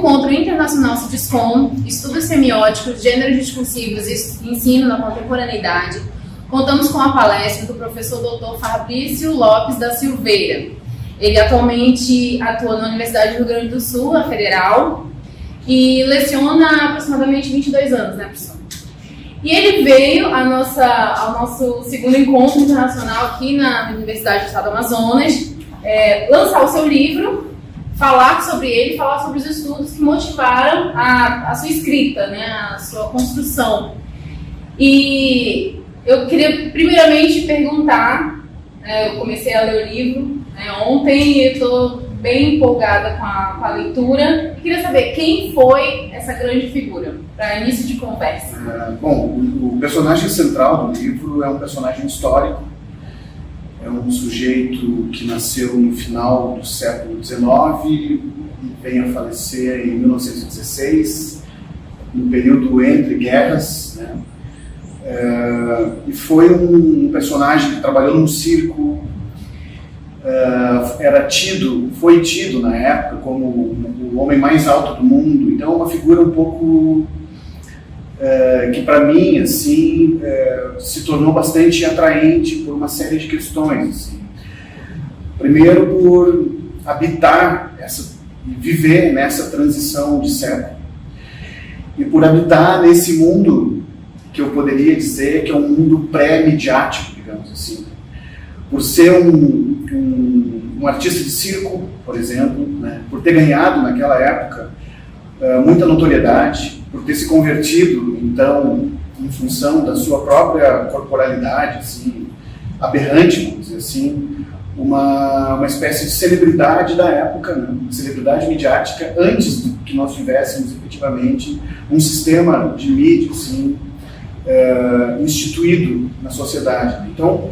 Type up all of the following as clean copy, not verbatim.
encontro internacional CITESCOM, estudos semióticos, gêneros discursivos e ensino na contemporaneidade, contamos com a palestra do professor Dr. Fabrício Lopes da Silveira. Ele atualmente atua na Universidade do Rio Grande do Sul, a Federal, e leciona há aproximadamente 22 anos, né, professor? E ele veio ao nosso segundo encontro internacional aqui na Universidade do Estado do Amazonas, lançar o seu livro, falar sobre ele, falar sobre os estudos que motivaram a sua escrita, né, a sua construção. E eu queria primeiramente perguntar, eu comecei a ler o livro ontem e estou bem empolgada com a leitura. Eu queria saber quem foi essa grande figura, para início de conversa. Bom, o personagem central do livro é um personagem histórico. É um sujeito que nasceu no final do século XIX e veio a falecer em 1916, no período entre guerras, né? E foi um personagem que trabalhou num circo, foi tido na época como o homem mais alto do mundo. Então é uma figura um pouco que para mim assim, se tornou bastante atraente por uma série de questões. Assim. Primeiro, por habitar e viver nessa transição de século, e por habitar nesse mundo que eu poderia dizer que é um mundo pré-midiático, digamos assim. Por ser um artista de circo, por exemplo, né? Por ter ganhado naquela época muita notoriedade, por ter se convertido, então, em função da sua própria corporalidade, assim, aberrante, vamos dizer assim, uma espécie de celebridade da época, né? Uma celebridade midiática, antes de que nós tivéssemos efetivamente um sistema de mídia assim, instituído na sociedade. Então,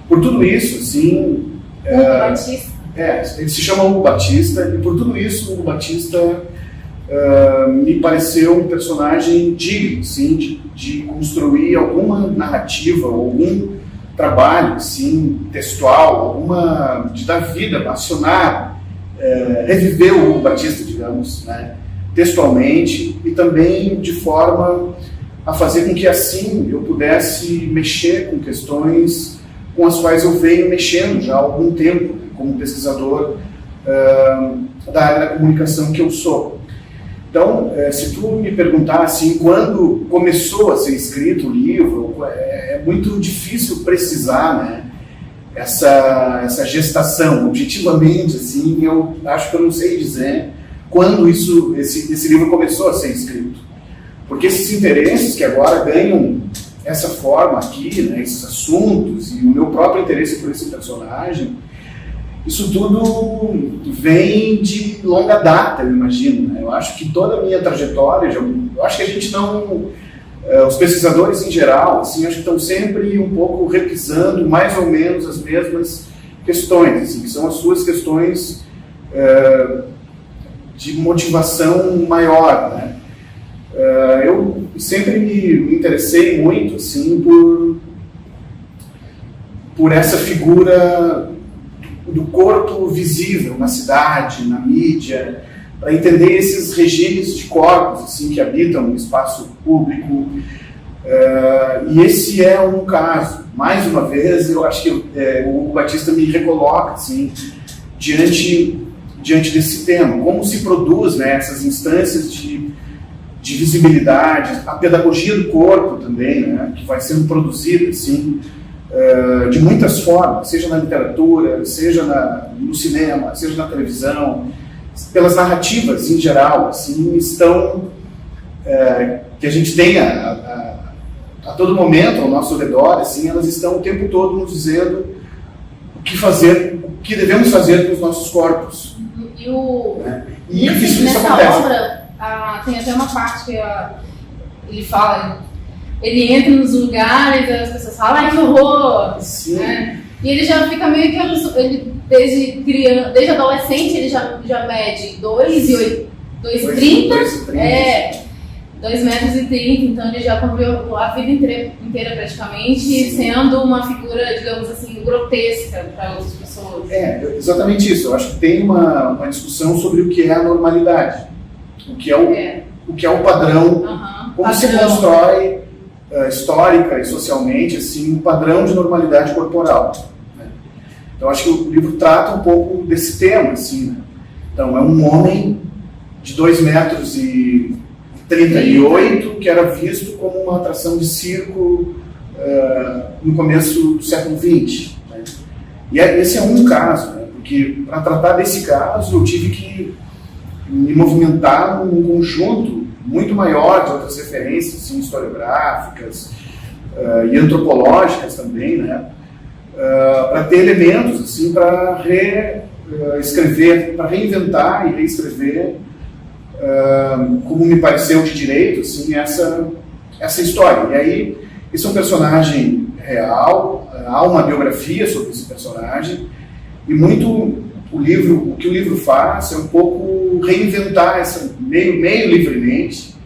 por tudo isso, assim, Hugo Batista. Ele se chama Hugo Batista, e por tudo isso, Hugo Batista me pareceu um personagem digno, assim, de construir alguma narrativa, algum trabalho, assim, textual, de dar vida, acionar, reviver o Hugo Batista, digamos, né, textualmente, e também de forma a fazer com que assim eu pudesse mexer com questões com as quais eu venho mexendo já há algum tempo, como pesquisador da área da comunicação que eu sou. Então, se tu me perguntar assim, quando começou a ser escrito o livro, é muito difícil precisar, né, essa gestação. Objetivamente, assim, eu acho que eu não sei dizer quando esse livro começou a ser escrito. Porque esses interesses que agora ganham essa forma aqui, né, esses assuntos, e o meu próprio interesse por esse personagem, isso tudo vem de longa data, eu imagino, né? Eu acho que toda a minha trajetória, eu acho que a gente não... os pesquisadores em geral, assim, acho que estão sempre um pouco repisando mais ou menos as mesmas questões, assim, que são as suas questões de motivação maior, né? Eu sempre me interessei muito assim, por essa figura do corpo visível na cidade, na mídia, para entender esses regimes de corpos assim, que habitam no espaço público. E esse é um caso. Mais uma vez, eu acho que o Hugo Batista me recoloca assim, diante desse tema. Como se produz, né, essas instâncias de visibilidade, a pedagogia do corpo também, né, que vai sendo produzida assim, de muitas formas, seja na literatura, seja no cinema, seja na televisão, pelas narrativas em geral, assim, estão, que a gente tem a todo momento ao nosso redor, assim, elas estão o tempo todo nos dizendo o que fazer, o que devemos fazer com os nossos corpos. E isso nessa acontece. obra, tem até uma parte que ele fala, ele entra nos lugares, as pessoas falam, ai que horror! Né? E ele já fica meio que, ele, desde adolescente, ele já mede 2,30 2,30 metros, então ele já conviveu a vida inteira praticamente, sendo uma figura, digamos assim, grotesca para outras pessoas. Exatamente isso. Eu acho que tem uma discussão sobre o que é a normalidade. o que é o padrão, como se constrói histórica e socialmente assim, um padrão de normalidade corporal. Né? Então acho que o livro trata um pouco desse tema. Assim, né? Então é um homem de 2,38 metros que era visto como uma atração de circo no começo do século XX. Né? E esse é um caso, né? Porque para tratar desse caso eu tive que me movimentar num conjunto muito maior de outras referências assim, historiográficas e antropológicas também, né? Para ter elementos assim, para reescrever, para reinventar e reescrever como me pareceu de direito assim, essa história. E aí, esse é um personagem real, há uma biografia sobre esse personagem, e muito o que o livro faz é um pouco reinventar essa, meio livremente,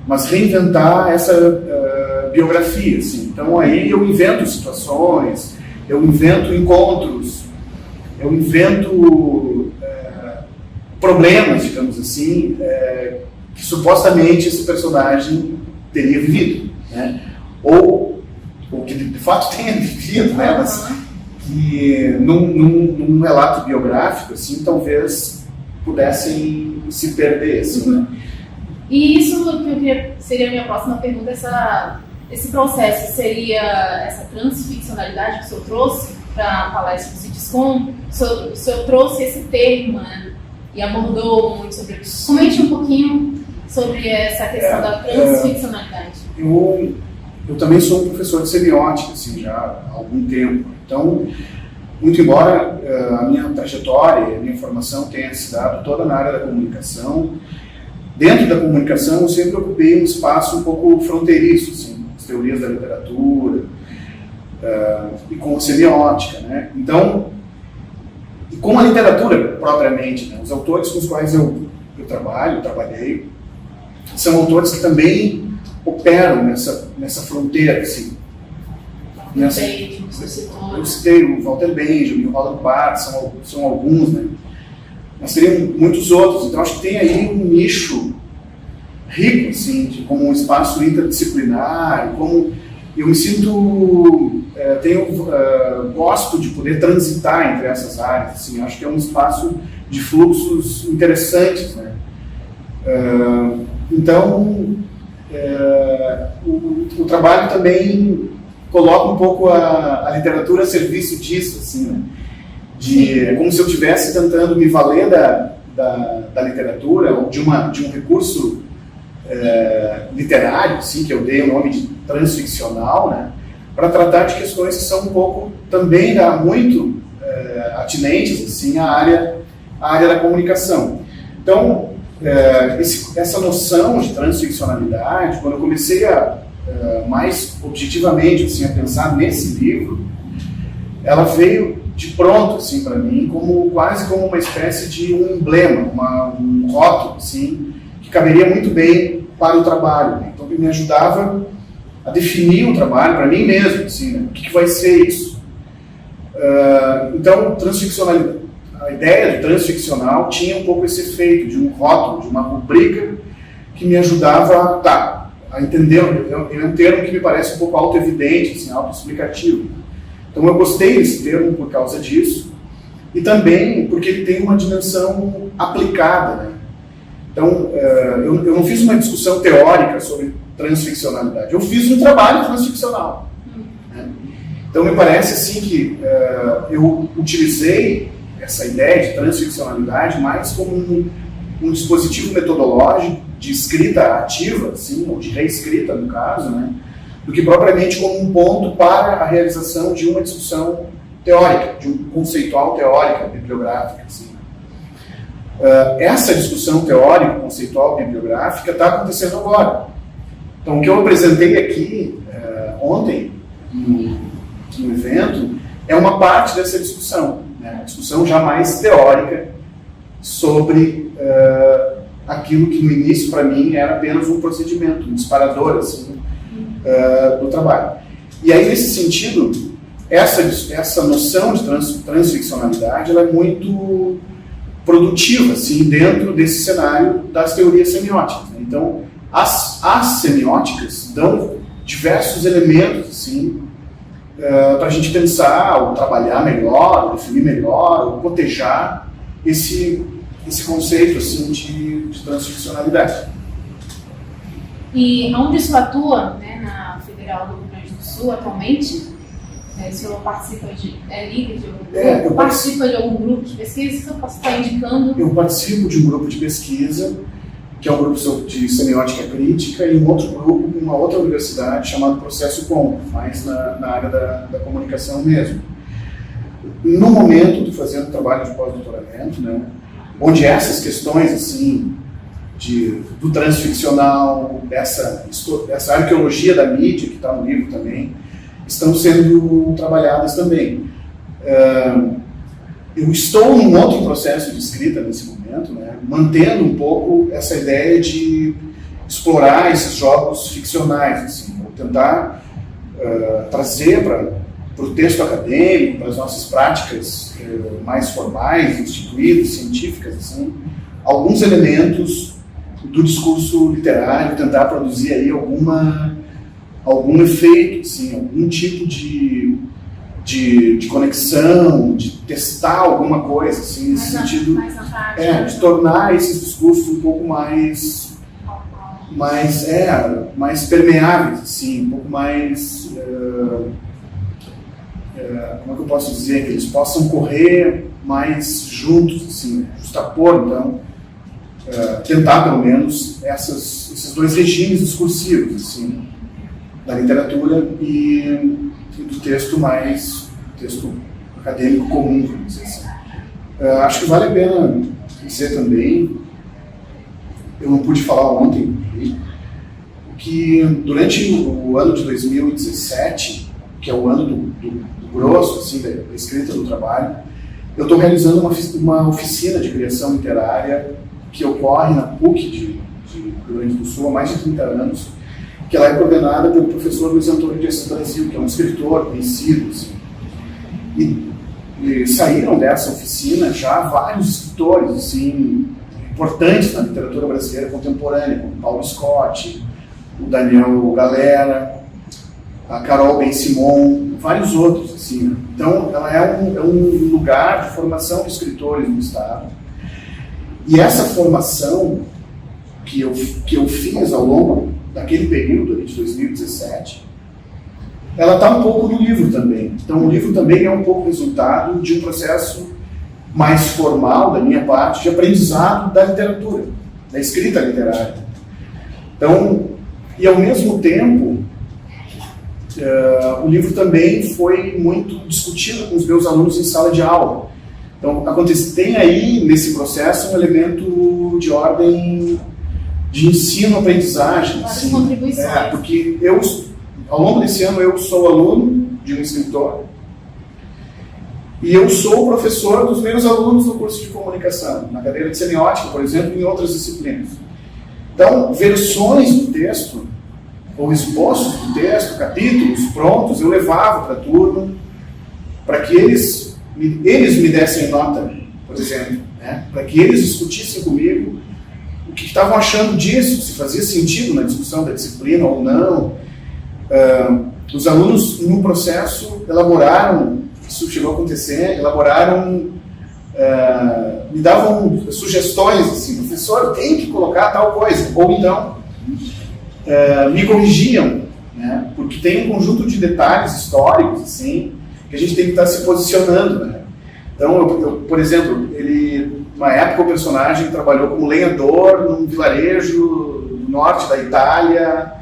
mas reinventar essa biografia. Assim. Então aí eu invento situações, eu invento encontros, eu invento problemas, digamos assim, que supostamente esse personagem teria vivido, né? Ou que de fato tenha vivido, né? Mas que num relato biográfico, assim, talvez pudessem se perder, assim, né? E isso que eu queria, seria a minha próxima pergunta, esse processo seria essa transficcionalidade que o senhor trouxe para a palestra do CITESCOM? O senhor trouxe esse termo, né? E abordou muito sobre isso. Comente um pouquinho sobre essa questão da transficcionalidade. Eu também sou um professor de semiótica, assim, já há algum tempo. Então, muito embora a minha trajetória, a minha formação tenha se dado toda na área da comunicação, dentro da comunicação eu sempre ocupei um espaço um pouco fronteiriço, assim, as teorias da literatura e com a semiótica, né? Então, e com a literatura propriamente, né? Os autores com os quais eu trabalhei, são autores que também operam nessa fronteira, assim. Eu citei o Walter Benjamin, o Roland Barthes, são alguns, né? Mas teriam muitos outros. Então acho que tem aí um nicho rico, assim, como um espaço interdisciplinar, como eu me sinto, gosto de poder transitar entre essas áreas, assim, acho que é um espaço de fluxos interessantes, né? Então, o trabalho também coloca um pouco a literatura a serviço disso, assim, né? É como se eu estivesse tentando me valer da literatura ou de um recurso literário, assim, que eu dei o nome de transficcional, né, para tratar de questões que são um pouco também muito atinentes assim, à área da comunicação. Então, essa noção de transficcionalidade, quando eu comecei a mais objetivamente assim, a pensar nesse livro, ela veio de pronto assim, para mim, quase como uma espécie de um emblema, um rótulo assim, que caberia muito bem para o trabalho, né? Então, que me ajudava a definir o trabalho para mim mesmo, assim, né? O que vai ser isso? Então, a ideia do transficcional tinha um pouco esse efeito de um rótulo, de uma rubrica que me ajudava a entender. É um termo que me parece um pouco autoevidente, assim, autoexplicativo. Então, eu gostei desse termo por causa disso e também porque ele tem uma dimensão aplicada, né? Então, eu não fiz uma discussão teórica sobre transficcionalidade, eu fiz um trabalho transficcional. Né? Então, me parece assim que eu utilizei essa ideia de transficcionalidade mais como um dispositivo metodológico de escrita ativa, assim, ou de reescrita, no caso, né? Do que propriamente como um ponto para a realização de uma discussão teórica, de um conceitual teórica, bibliográfica, assim. Essa discussão teórica, conceitual, bibliográfica está acontecendo agora. Então, o que eu apresentei aqui ontem, no evento, é uma parte dessa discussão, né? A discussão já mais teórica sobre aquilo que no início, para mim, era apenas um procedimento, um disparador, assim, do trabalho. E aí, nesse sentido, essa noção de transficcionalidade ela é muito produtiva, assim, dentro desse cenário das teorias semióticas, né? Então, as semióticas dão diversos elementos, assim, para a gente pensar, ou trabalhar melhor, ou definir melhor, ou cotejar esse conceito, assim, de transficcionalidade. E onde o senhor atua, né, na Federal do Rio Grande do Sul atualmente? O senhor participa líder de algum grupo? Participa de algum grupo de pesquisa? O senhor possa estar indicando? Eu participo de um grupo de pesquisa, que é um grupo de semiótica crítica, e um outro grupo, uma outra universidade, chamado Processo Com, mais na área da comunicação mesmo. No momento, estou fazendo trabalho de pós-doutoramento, né, onde essas questões, assim, do transficcional, essa arqueologia da mídia, que está no livro também, estão sendo trabalhadas também. Eu estou num outro processo de escrita nesse momento, né, mantendo um pouco essa ideia de explorar esses jogos ficcionais, assim, vou tentar trazer para o texto acadêmico, para as nossas práticas mais formais, instituídas, científicas, assim, alguns elementos do discurso literário, tentar produzir aí algum efeito, assim, algum tipo de conexão, de testar alguma coisa, assim, nesse sentido, de tornar esses discursos um pouco mais permeáveis, assim, um pouco mais, como é que eu posso dizer, que eles possam correr mais juntos, assim, justapor, então, tentar pelo menos esses dois regimes discursivos, assim, da literatura e do texto acadêmico comum, vamos dizer assim. Acho que vale a pena dizer também, eu não pude falar ontem, que durante o ano de 2017, que é o ano do grosso, assim, da escrita do trabalho, eu estou realizando uma oficina de criação literária que ocorre na PUC de Rio Grande do Sul há mais de 30 anos, que ela é coordenada pelo professor Luiz Antônio de Assis Brasil, que é um escritor conhecido, assim. E saíram dessa oficina já vários escritores, assim, importantes na literatura brasileira contemporânea, como Paulo Scott, o Daniel Galera, a Carol Ben-Simon, vários outros, assim. Então, ela é um lugar de formação de escritores no Estado. E essa formação que eu fiz ao longo daquele período ali de 2017, ela está um pouco no livro também. Então, o livro também é um pouco resultado de um processo mais formal, da minha parte, de aprendizado da literatura, da escrita literária. Então, e ao mesmo tempo, o livro também foi muito discutido com os meus alunos em sala de aula. Então, tem aí, nesse processo, um elemento de ordem de ensino-aprendizagem. Várias assim, contribuições. Porque ao longo desse ano, eu sou aluno de um escritor e eu sou professor dos meus alunos no curso de comunicação, na cadeira de semiótica, por exemplo, e em outras disciplinas. Então, versões do texto, ou esboços do texto, capítulos prontos, eu levava para a turma, para que eles me dessem nota, por exemplo, né? Para que eles discutissem comigo o que estavam achando disso, se fazia sentido na discussão da disciplina ou não. Os alunos, no processo, elaboraram, isso chegou a acontecer, me davam sugestões, assim, professor, tem que colocar tal coisa, ou então me corrigiam, né? Porque tem um conjunto de detalhes históricos, assim, que a gente tem que estar se posicionando, né? Então, por exemplo, numa época o personagem trabalhou como lenhador num vilarejo do norte da Itália.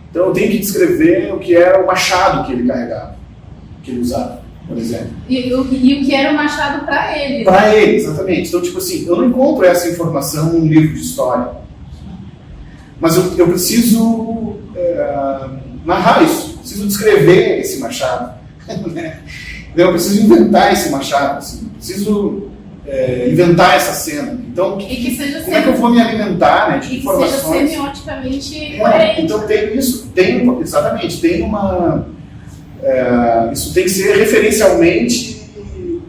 Então eu tenho que descrever o que era o machado que ele carregava, que ele usava, por exemplo. E o que era o machado para ele. Para ele, exatamente. Então, tipo assim, eu não encontro essa informação num livro de história. Mas eu preciso narrar isso, preciso descrever esse machado. Eu preciso inventar esse machado, assim, preciso inventar essa cena. Então, como é que eu vou me alimentar, né, de informações? Que seja semioticamente coerente. Então exatamente, isso tem que ser referencialmente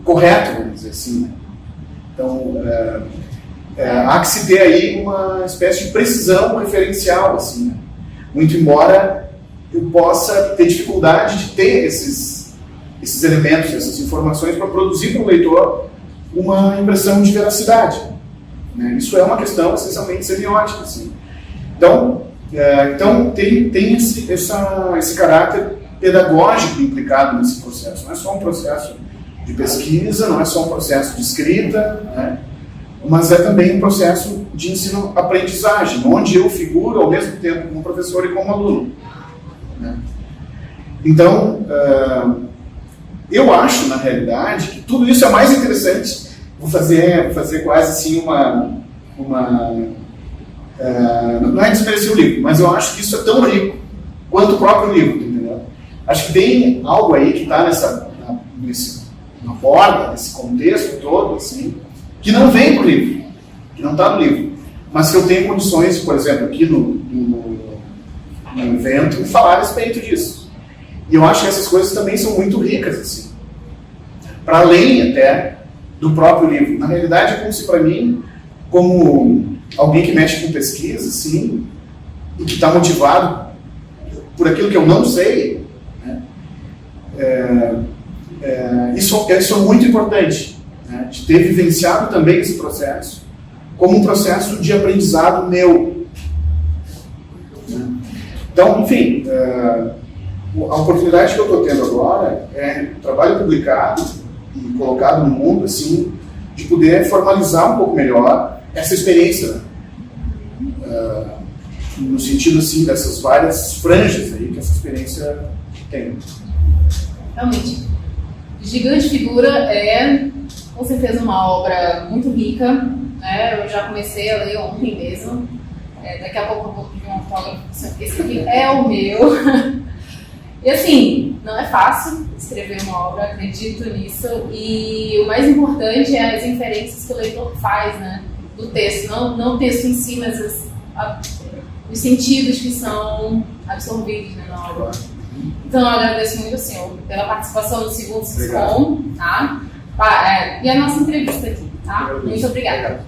correto, vamos dizer assim, né? Então, há que se ter aí uma espécie de precisão referencial, assim, né? Muito embora eu possa ter dificuldade de ter esses elementos, essas informações para produzir para o leitor uma impressão de veracidade, né? Isso é uma questão essencialmente semiótica, assim. Então tem esse caráter pedagógico implicado nesse processo. Não é só um processo de pesquisa, não é só um processo de escrita, né? Mas é também um processo de ensino-aprendizagem, onde eu figuro ao mesmo tempo como professor e como aluno, né? Então, eu acho, na realidade, que tudo isso é mais interessante. Vou fazer quase assim não é desmerecer o livro, mas eu acho que isso é tão rico quanto o próprio livro, entendeu? Acho que tem algo aí que está na borda, nesse contexto todo, assim, que não vem do livro, que não está no livro, mas que eu tenho condições, por exemplo, aqui no evento, falar a respeito disso. E eu acho que essas coisas também são muito ricas, assim, para além até do próprio livro. Na realidade, é como se para mim, como alguém que mexe com pesquisa, assim, e que está motivado por aquilo que eu não sei, né, isso é muito importante, né, de ter vivenciado também esse processo como um processo de aprendizado meu, né? Então, enfim, a oportunidade que eu estou tendo agora é um trabalho publicado e colocado no mundo, assim, de poder formalizar um pouco melhor essa experiência, no sentido, assim, dessas várias franjas aí que essa experiência tem. Realmente, Gigante Figura é, com certeza, uma obra muito rica, né? Eu já comecei a ler ontem mesmo. Daqui a pouco eu vou pedir um autógrafo, esse aqui é o meu. E assim, não é fácil escrever uma obra, acredito nisso, e o mais importante é as inferências que o leitor faz, né, do texto, não o texto em si, mas os sentidos que são absorvidos, né, na obra. Então eu agradeço muito ao senhor pela participação no segundo Siscom, tá? E a nossa entrevista aqui, tá? Muito obrigada.